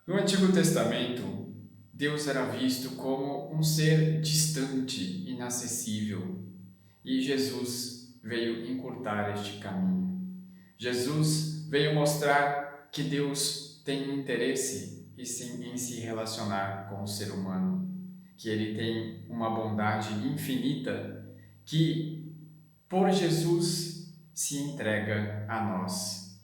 No Antigo Testamento, Deus era visto como um ser distante, inacessível, e Jesus veio encurtar este caminho. Jesus veio mostrar que Deus tem interesse em se relacionar com o ser humano, que ele tem uma bondade infinita que, por Jesus, se entrega a nós.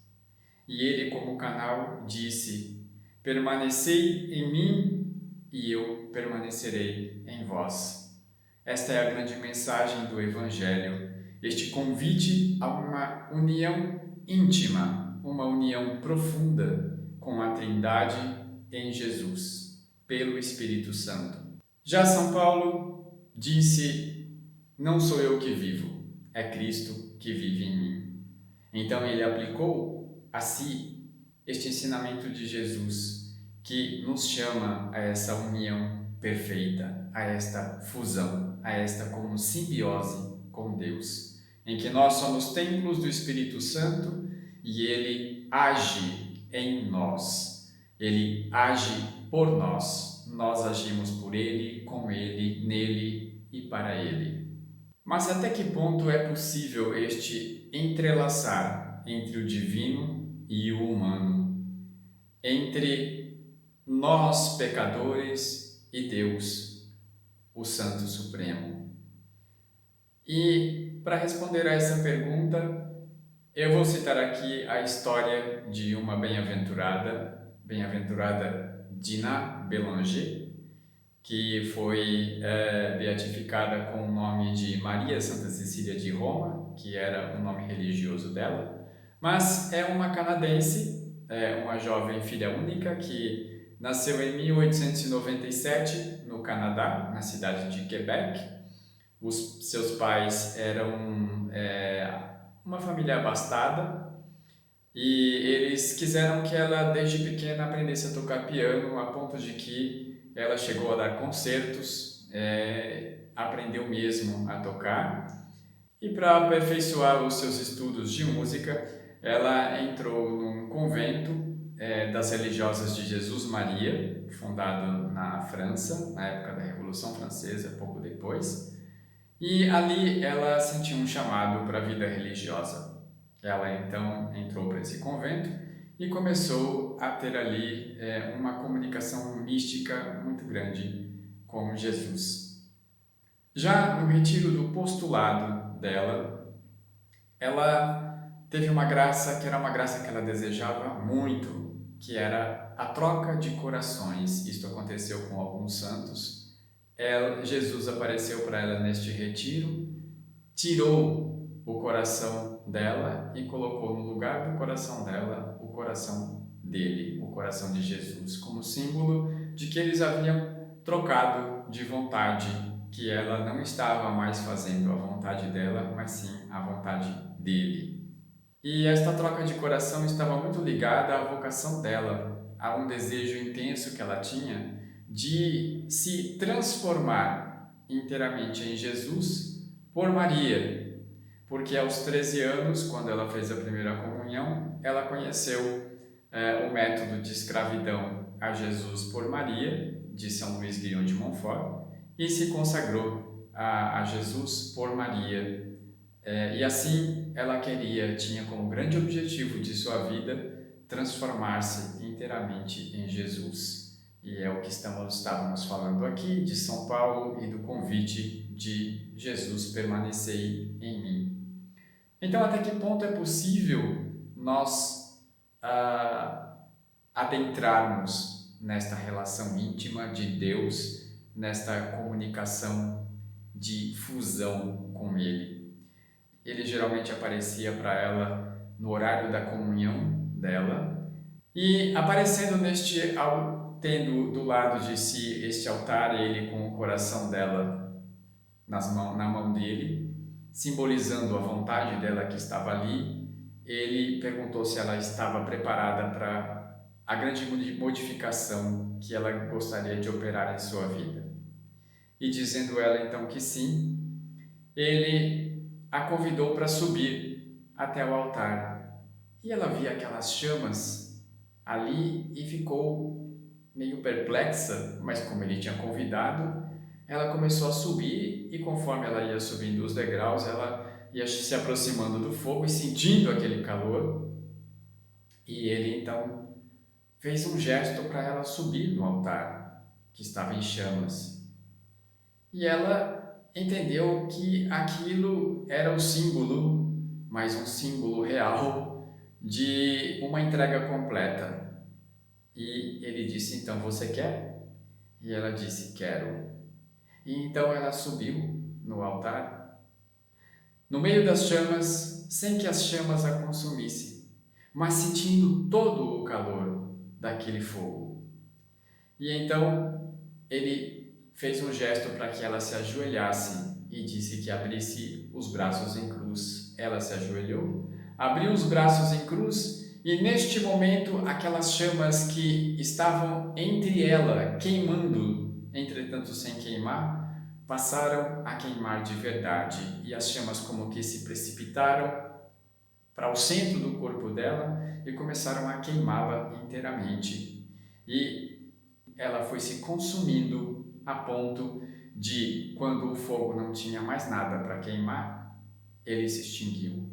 E ele, como canal, disse: Permanecei em mim e eu permanecerei em vós. Esta é a grande mensagem do Evangelho, este convite a uma união íntima, uma união profunda com a Trindade em Jesus, pelo Espírito Santo. Já São Paulo disse: Não sou eu que vivo, é Cristo que vive em mim. Então ele aplicou a si este ensinamento de Jesus, que nos chama a essa união perfeita, a esta fusão, a esta como simbiose com Deus, em que nós somos templos do Espírito Santo e ele age em nós, ele age por nós, nós agimos por ele, com ele, nele e para ele. Mas até que ponto é possível este entrelaçar entre o divino e o humano, entre nós pecadores e Deus, o Santo Supremo? E para responder a essa pergunta, eu vou citar aqui a história de uma bem-aventurada Dina Bélanger, que foi beatificada com o nome de Maria Santa Cecília de Roma, que era o nome religioso dela, mas é uma canadense, uma jovem filha única que nasceu em 1897 no Canadá, na cidade de Quebec. Os seus pais eram uma família abastada e eles quiseram que ela, desde pequena, aprendesse a tocar piano, a ponto de que ela chegou a dar concertos, aprendeu mesmo a tocar. E para aperfeiçoar os seus estudos de música, ela entrou num convento das Religiosas de Jesus Maria, fundado na França, na época da Revolução Francesa, pouco depois. E ali ela sentiu um chamado para a vida religiosa. Ela então entrou para esse convento e começou a ter ali uma comunicação mística muito grande com Jesus. Já no retiro do postulado dela, ela teve uma graça que era uma graça que ela desejava muito, que era a troca de corações. Isto aconteceu com alguns santos. Jesus apareceu para ela neste retiro, tirou o coração dela e colocou no lugar do coração dela o coração dele, o coração de Jesus, como símbolo de que eles haviam trocado de vontade, que ela não estava mais fazendo a vontade dela, mas sim a vontade dele. E esta troca de coração estava muito ligada à vocação dela, a um desejo intenso que ela tinha de se transformar inteiramente em Jesus por Maria, porque aos 13 anos, quando ela fez a primeira comunhão, ela conheceu o método de escravidão a Jesus por Maria, de São Luís Guilhom de Montfort, e se consagrou a Jesus por Maria. E assim ela tinha como grande objetivo de sua vida transformar-se inteiramente em Jesus. E é o que estávamos falando aqui de São Paulo e do convite de Jesus permanecer em mim. Então, até que ponto é possível nós ah, adentrarmos nesta relação íntima de Deus, nesta comunicação de fusão com Ele? Ele geralmente aparecia para ela no horário da comunhão dela e aparecendo tendo do lado de si este altar, ele com o coração dela na mão dele, simbolizando a vontade dela que estava ali. Ele perguntou se ela estava preparada para a grande modificação que ela gostaria de operar em sua vida. E dizendo ela então que sim, ele a convidou para subir até o altar. E ela via aquelas chamas ali e ficou meio perplexa, mas como ele tinha convidado, ela começou a subir e conforme ela ia subindo os degraus, ela ia se aproximando do fogo e sentindo aquele calor. E ele então fez um gesto para ela subir no altar, que estava em chamas. E ela entendeu que aquilo era o símbolo, mais um símbolo real, de uma entrega completa. E ele disse, então você quer? E ela disse, quero. E então ela subiu no altar, no meio das chamas, sem que as chamas a consumissem, mas sentindo todo o calor daquele fogo. E então ele fez um gesto para que ela se ajoelhasse e disse que abrisse os braços em cruz. Ela se ajoelhou, abriu os braços em cruz e neste momento aquelas chamas que estavam entre ela, queimando, entretanto sem queimar, passaram a queimar de verdade e as chamas como que se precipitaram para o centro do corpo dela e começaram a queimá-la inteiramente. E ela foi se consumindo a ponto de, quando o fogo não tinha mais nada para queimar, ele se extinguiu.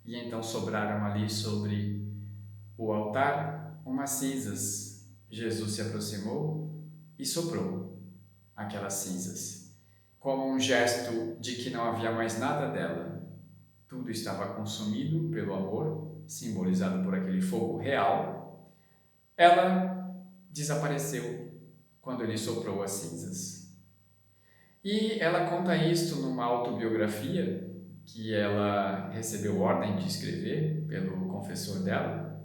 E então sobraram ali sobre o altar umas cinzas. Jesus se aproximou e soprou aquelas cinzas, como um gesto de que não havia mais nada dela. Tudo estava consumido pelo amor, simbolizado por aquele fogo real. Ela desapareceu quando ele soprou as cinzas. E ela conta isto numa autobiografia que ela recebeu ordem de escrever pelo confessor dela.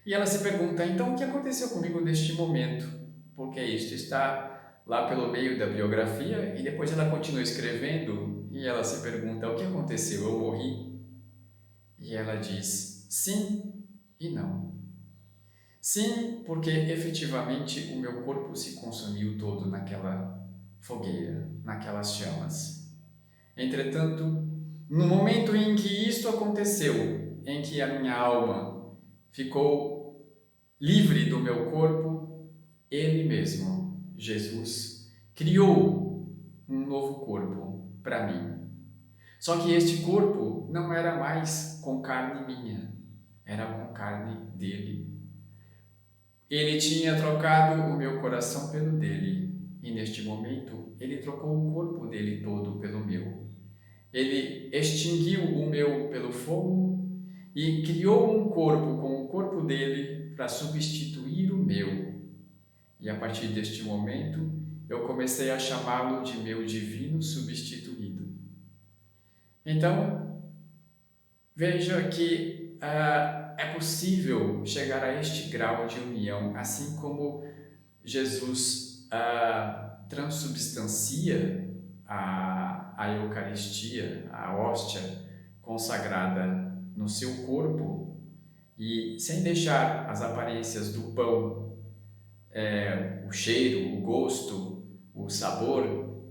E ela se pergunta, então, o que aconteceu comigo neste momento? Porque isto está lá pelo meio da biografia e depois ela continua escrevendo e ela se pergunta, o que aconteceu? Eu morri? E ela diz, sim e não. Sim, porque efetivamente o meu corpo se consumiu todo naquela fogueira, naquelas chamas. Entretanto, no momento em que isto aconteceu, em que a minha alma ficou livre do meu corpo, Ele mesmo, Jesus, criou um novo corpo para mim. Só que este corpo não era mais com carne minha, era com carne dele. Ele tinha trocado o meu coração pelo dele, e neste momento ele trocou o corpo dele todo pelo meu. Ele extinguiu o meu pelo fogo e criou um corpo com o corpo dele para substituir o meu. E a partir deste momento, eu comecei a chamá-lo de meu divino substituído. Então, veja que é possível chegar a este grau de união, assim como Jesus transubstancia a Eucaristia, a hóstia consagrada no seu corpo e sem deixar as aparências do pão, o cheiro, o gosto, o sabor,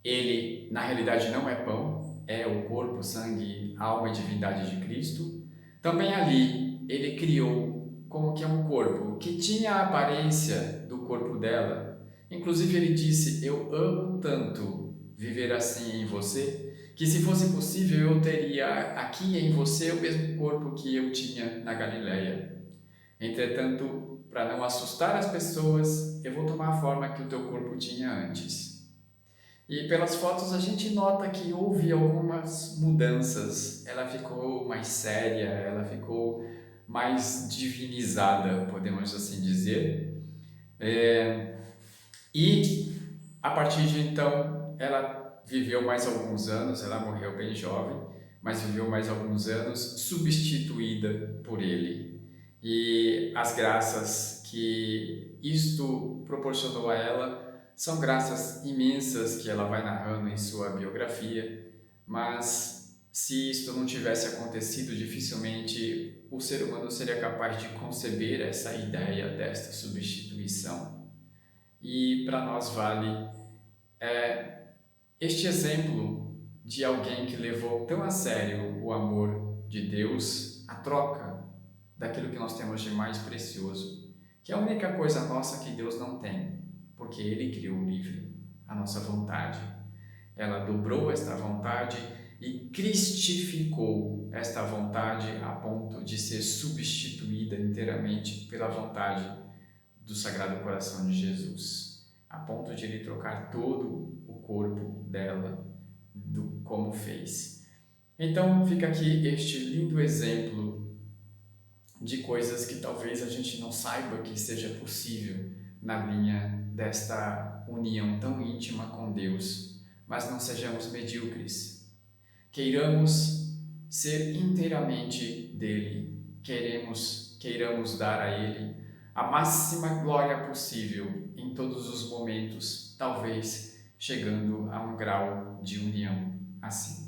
ele na realidade não é pão, é o corpo, sangue, alma e divindade de Cristo. Também ali ele criou como que é um corpo que tinha a aparência do corpo dela. Inclusive ele disse, eu amo tanto viver assim em você, que se fosse possível eu teria aqui em você o mesmo corpo que eu tinha na Galileia. Entretanto, para não assustar as pessoas, eu vou tomar a forma que o teu corpo tinha antes. E pelas fotos a gente nota que houve algumas mudanças. Ela ficou mais séria, ela ficou mais divinizada, podemos assim dizer. E a partir de então, ela viveu mais alguns anos, ela morreu bem jovem, mas viveu mais alguns anos substituída por ele. E as graças que isto proporcionou a ela são graças imensas que ela vai narrando em sua biografia, mas se isto não tivesse acontecido, dificilmente o ser humano seria capaz de conceber essa ideia desta substituição. E para nós vale este exemplo de alguém que levou tão a sério o amor de Deus, a troca daquilo que nós temos de mais precioso, que é a única coisa nossa que Deus não tem, porque Ele criou o livre, a nossa vontade. Ela dobrou esta vontade e cristificou esta vontade a ponto de ser substituída inteiramente pela vontade do Sagrado Coração de Jesus, a ponto de Ele trocar todo o corpo dela, como fez. Então fica aqui este lindo exemplo de coisas que talvez a gente não saiba que seja possível na linha desta união tão íntima com Deus, mas não sejamos medíocres. Queiramos ser inteiramente dele, queiramos dar a ele a máxima glória possível em todos os momentos, talvez chegando a um grau de união assim.